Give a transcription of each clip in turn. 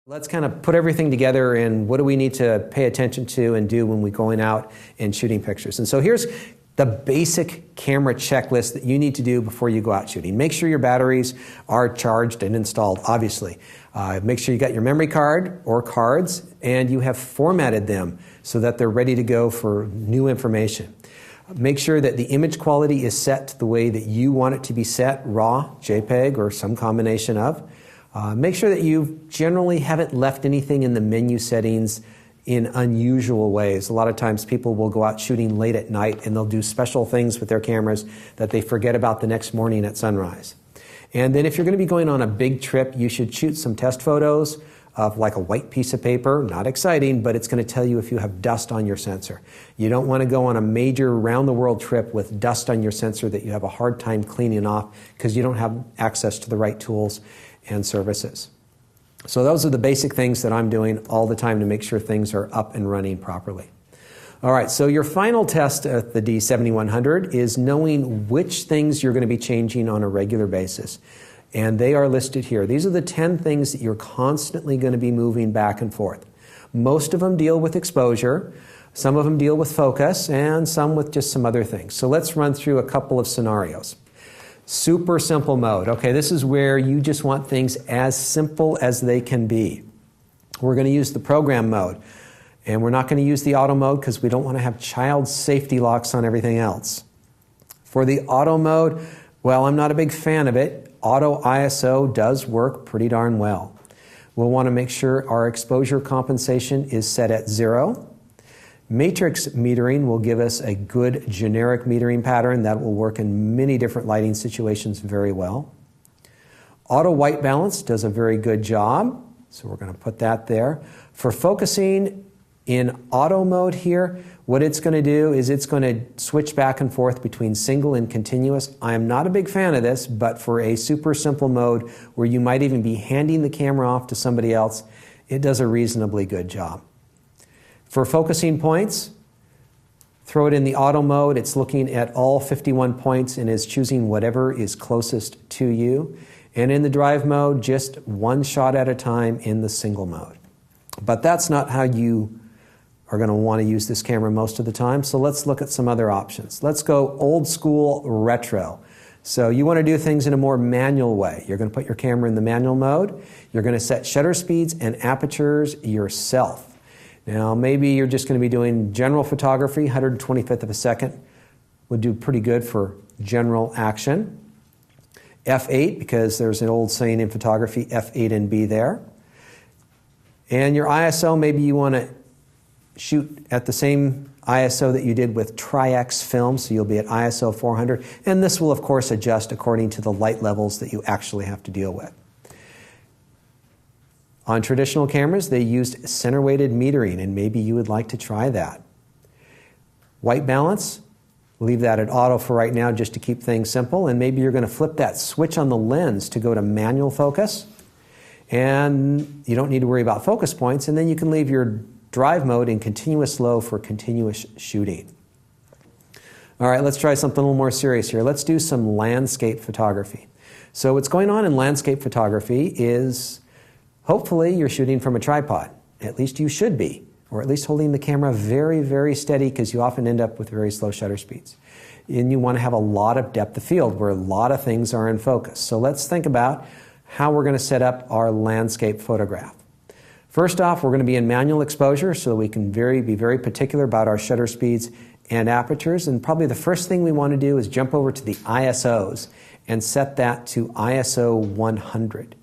Let's kind of put everything together and what do we need to pay attention to and do when we're going out and shooting pictures. And so here's the basic camera checklist that you need to do before you go out shooting. Make sure your batteries are charged and installed, obviously. Make sure you got your memory card or cards and you have formatted them so that they're ready to go for new information. Make sure that the image quality is set to the way that you want it to be set, RAW, JPEG, or some combination of. Make sure that you generally haven't left anything in the menu settings in unusual ways. A lot of times people will go out shooting late at night and they'll do special things with their cameras that they forget about the next morning at sunrise. And then if you're going to be going on a big trip, you should shoot some test photos of like a white piece of paper. Not exciting, but it's going to tell you if you have dust on your sensor. You don't want to go on a major round-the-world trip with dust on your sensor that you have a hard time cleaning off because you don't have access to the right tools and services. So those are the basic things that I'm doing all the time to make sure things are up and running properly. All right, so your final test at the D7100 is knowing which things you're going to be changing on a regular basis. And they are listed here. These are the 10 things that you're constantly going to be moving back and forth. Most of them deal with exposure, some of them deal with focus, and some with just some other things. So let's run through a couple of scenarios. Super simple mode. Okay, this is where you just want things as simple as they can be. We're going to use the program mode. And we're not going to use the auto mode because we don't want to have child safety locks on everything else. For the auto mode, well, I'm not a big fan of it. Auto ISO does work pretty darn well. We'll want to make sure our exposure compensation is set at 0. Matrix metering will give us a good generic metering pattern that will work in many different lighting situations very well. Auto white balance does a very good job, so we're going to put that there. For focusing in auto mode here, what it's going to do is it's going to switch back and forth between single and continuous. I am not a big fan of this, but for a super simple mode where you might even be handing the camera off to somebody else, it does a reasonably good job. For focusing points, throw it in the auto mode. It's looking at all 51 points and is choosing whatever is closest to you. And in the drive mode, just one shot at a time in the single mode. But that's not how you are going to want to use this camera most of the time. So let's look at some other options. Let's go old school retro. So you want to do things in a more manual way. You're going to put your camera in the manual mode. You're going to set shutter speeds and apertures yourself. Now, maybe you're just going to be doing general photography, 125th of a second would do pretty good for general action. F8, because there's an old saying in photography, F8 and B there. And your ISO, maybe you want to shoot at the same ISO that you did with Tri-X film, so you'll be at ISO 400. And this will, of course, adjust according to the light levels that you actually have to deal with. On traditional cameras, they used center-weighted metering, and maybe you would like to try that. White balance, leave that at auto for right now just to keep things simple, and maybe you're going to flip that switch on the lens to go to manual focus, and you don't need to worry about focus points, and then you can leave your drive mode in continuous low for continuous shooting. All right, let's try something a little more serious here. Let's do some landscape photography. So what's going on in landscape photography is hopefully you're shooting from a tripod. At least you should be, or at least holding the camera very, very steady because you often end up with very slow shutter speeds. And you want to have a lot of depth of field where a lot of things are in focus. So let's think about how we're going to set up our landscape photograph. First off, we're going to be in manual exposure so we can be very particular about our shutter speeds and apertures. And probably the first thing we want to do is jump over to the ISOs and set that to ISO 100.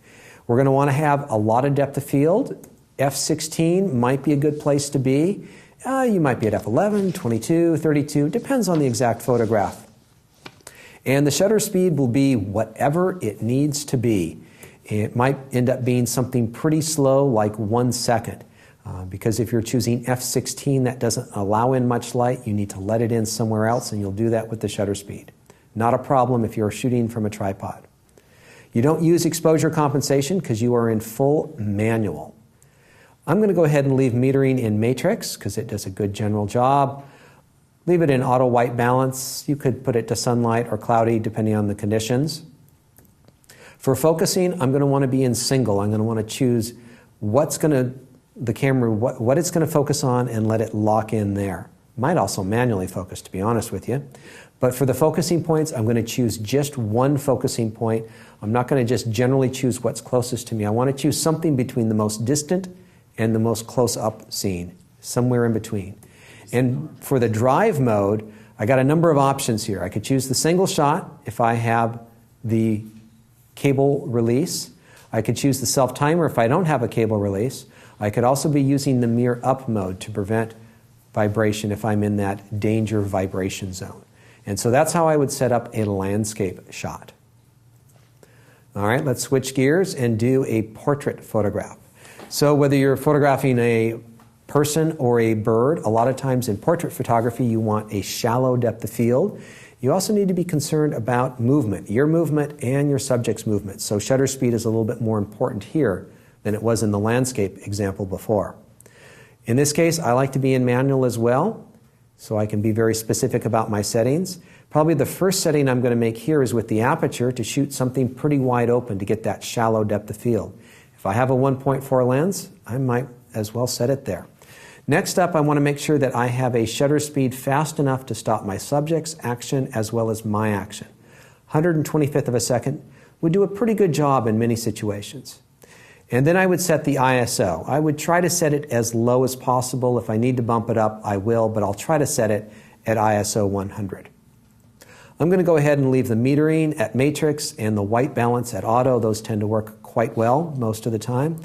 We're going to want to have a lot of depth of field. F16 might be a good place to be. You might be at F11, 22, 32, depends on the exact photograph. And the shutter speed will be whatever it needs to be. It might end up being something pretty slow, like 1 second. Because if you're choosing F16, that doesn't allow in much light. You need to let it in somewhere else, and you'll do that with the shutter speed. Not a problem if you're shooting from a tripod. You don't use exposure compensation because you are in full manual. I'm going to go ahead and leave metering in matrix because it does a good general job. Leave it in auto white balance. You could put it to sunlight or cloudy depending on the conditions. For focusing, I'm going to want to be in single. I'm going to want to choose what it's going to focus on and let it lock in there. Might also manually focus, to be honest with you. But for the focusing points, I'm going to choose just one focusing point. I'm not going to just generally choose what's closest to me. I want to choose something between the most distant and the most close-up scene, somewhere in between. And for the drive mode, I got a number of options here. I could choose the single shot if I have the cable release. I could choose the self-timer if I don't have a cable release. I could also be using the mirror up mode to prevent vibration if I'm in that danger vibration zone. And so that's how I would set up a landscape shot. All right, let's switch gears and do a portrait photograph. So whether you're photographing a person or a bird, a lot of times in portrait photography you want a shallow depth of field. You also need to be concerned about movement, your movement and your subject's movement. So shutter speed is a little bit more important here than it was in the landscape example before. In this case, I like to be in manual as well, so I can be very specific about my settings. Probably the first setting I'm going to make here is with the aperture to shoot something pretty wide open to get that shallow depth of field. If I have a 1.4 lens, I might as well set it there. Next up, I want to make sure that I have a shutter speed fast enough to stop my subject's action as well as my action. 125th of a second would do a pretty good job in many situations. And then I would set the ISO. I would try to set it as low as possible. If I need to bump it up, I will, but I'll try to set it at ISO 100. I'm going to go ahead and leave the metering at matrix and the white balance at auto. Those tend to work quite well most of the time.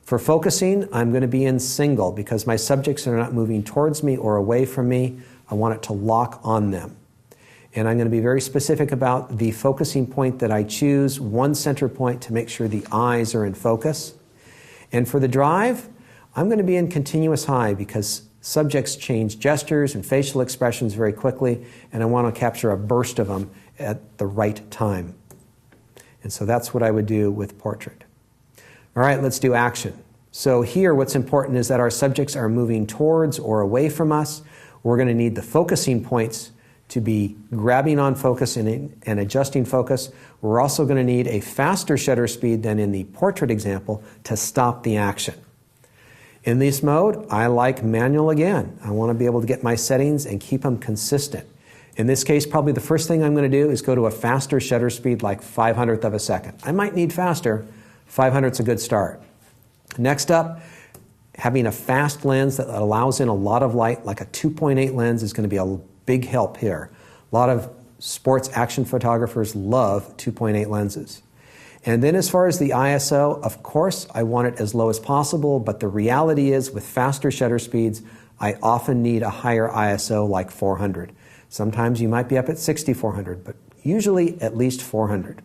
For focusing, I'm going to be in single because my subjects are not moving towards me or away from me. I want it to lock on them. And I'm going to be very specific about the focusing point that I choose, one center point to make sure the eyes are in focus. And for the drive, I'm going to be in continuous high because subjects change gestures and facial expressions very quickly, and I want to capture a burst of them at the right time. And so that's what I would do with portrait. All right, let's do action. So here what's important is that our subjects are moving towards or away from us. We're going to need the focusing points to be grabbing on focus and adjusting focus. We're also going to need a faster shutter speed than in the portrait example to stop the action. In this mode, I like manual again. I want to be able to get my settings and keep them consistent. In this case, probably the first thing I'm going to do is go to a faster shutter speed like 500th of a second. I might need faster. 500's a good start. Next up, having a fast lens that allows in a lot of light, like a 2.8 lens, is going to be a big help here. A lot of sports action photographers love 2.8 lenses. And then as far as the ISO, of course, I want it as low as possible, but the reality is with faster shutter speeds, I often need a higher ISO like 400. Sometimes you might be up at 6400, but usually at least 400.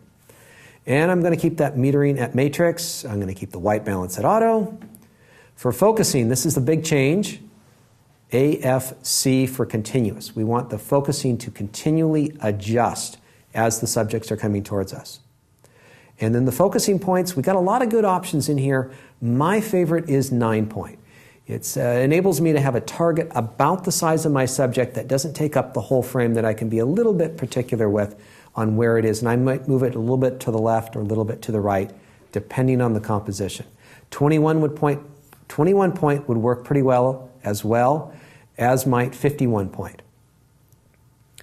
And I'm going to keep that metering at matrix. I'm going to keep the white balance at auto. For focusing, this is the big change. AFC for continuous. We want the focusing to continually adjust as the subjects are coming towards us. And then the focusing points, we've got a lot of good options in here. My favorite is 9-point. It enables me to have a target about the size of my subject that doesn't take up the whole frame, that I can be a little bit particular with on where it is. And I might move it a little bit to the left or a little bit to the right, depending on the composition. 21 point would work pretty well, as might 51 point.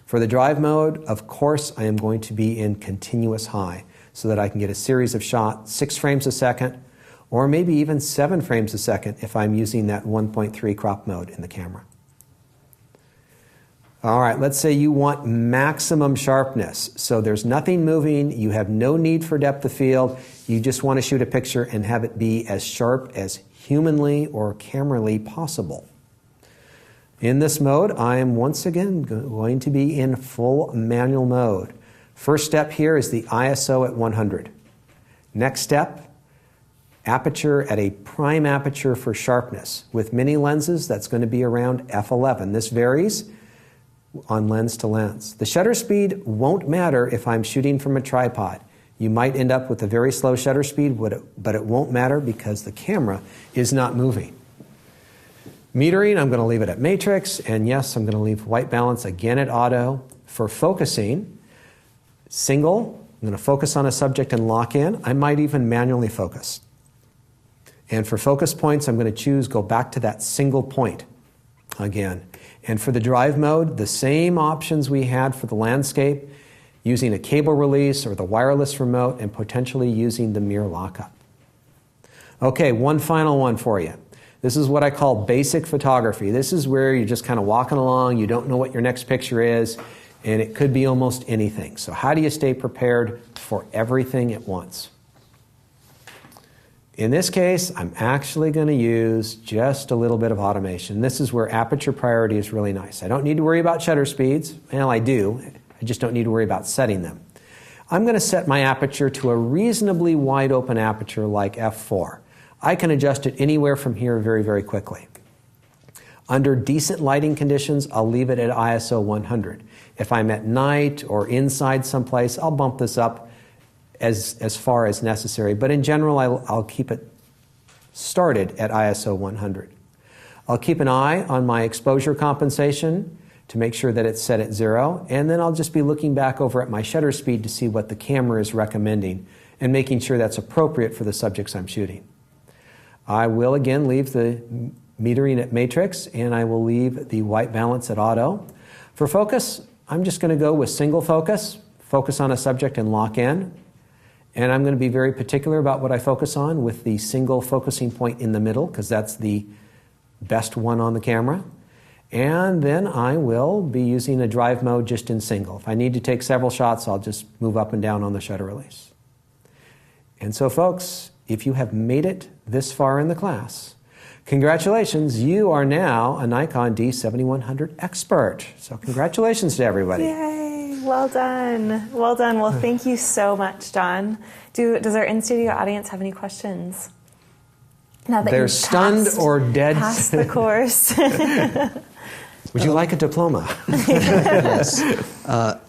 For the drive mode, of course, I am going to be in continuous high so that I can get a series of shots, 6 frames a second, or maybe even 7 frames a second if I'm using that 1.3 crop mode in the camera. All right, let's say you want maximum sharpness. So there's nothing moving, you have no need for depth of field, you just want to shoot a picture and have it be as sharp as humanly or camerally possible. In this mode, I am once again going to be in full manual mode. First step here is the ISO at 100. Next step, aperture at a prime aperture for sharpness. With mini lenses, that's going to be around f11. This varies on lens to lens. The shutter speed won't matter if I'm shooting from a tripod. You might end up with a very slow shutter speed, but it won't matter because the camera is not moving. Metering, I'm going to leave it at matrix, and yes, I'm going to leave white balance again at auto. For focusing, single, I'm going to focus on a subject and lock in. I might even manually focus. And for focus points, I'm going to choose go back to that single point again. And for the drive mode, the same options we had for the landscape, using a cable release or the wireless remote, and potentially using the mirror lockup. Okay, one final one for you. This is what I call basic photography. This is where you're just kind of walking along, you don't know what your next picture is, and it could be almost anything. So how do you stay prepared for everything at once? In this case, I'm actually going to use just a little bit of automation. This is where aperture priority is really nice. I don't need to worry about shutter speeds. Well, I do. I just don't need to worry about setting them. I'm going to set my aperture to a reasonably wide open aperture like f4. I can adjust it anywhere from here very, very quickly. Under decent lighting conditions, I'll leave it at ISO 100. If I'm at night or inside someplace, I'll bump this up as far as necessary. But in general, I'll keep it started at ISO 100. I'll keep an eye on my exposure compensation to make sure that it's set at 0, and then I'll just be looking back over at my shutter speed to see what the camera is recommending and making sure that's appropriate for the subjects I'm shooting. I will again leave the metering at matrix, and I will leave the white balance at auto. For focus, I'm just going to go with single focus on a subject and lock in. And I'm going to be very particular about what I focus on with the single focusing point in the middle, because that's the best one on the camera. And then I will be using a drive mode just in single. If I need to take several shots, I'll just move up and down on the shutter release. And so folks, if you have made it this far in the class, congratulations, you are now a Nikon D7100 expert. So congratulations to everybody. Yay, well done. Well done. Well, thank you so much, John. Does our in-studio audience have any questions? Now that they're stunned or dead. Passed the course. Would you like a diploma? Yes.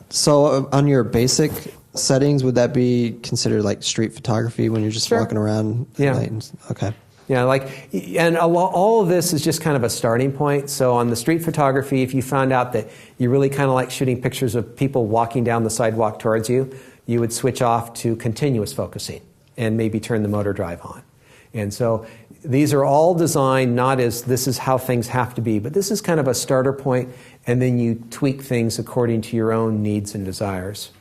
So on your basic settings, would that be considered like street photography when you're just Sure. walking around at night? Okay. Yeah, and all of this is just kind of a starting point. So on the street photography, if you found out that you really kind of like shooting pictures of people walking down the sidewalk towards you, you would switch off to continuous focusing and maybe turn the motor drive on. And so these are all designed not as this is how things have to be, but this is kind of a starter point, and then you tweak things according to your own needs and desires.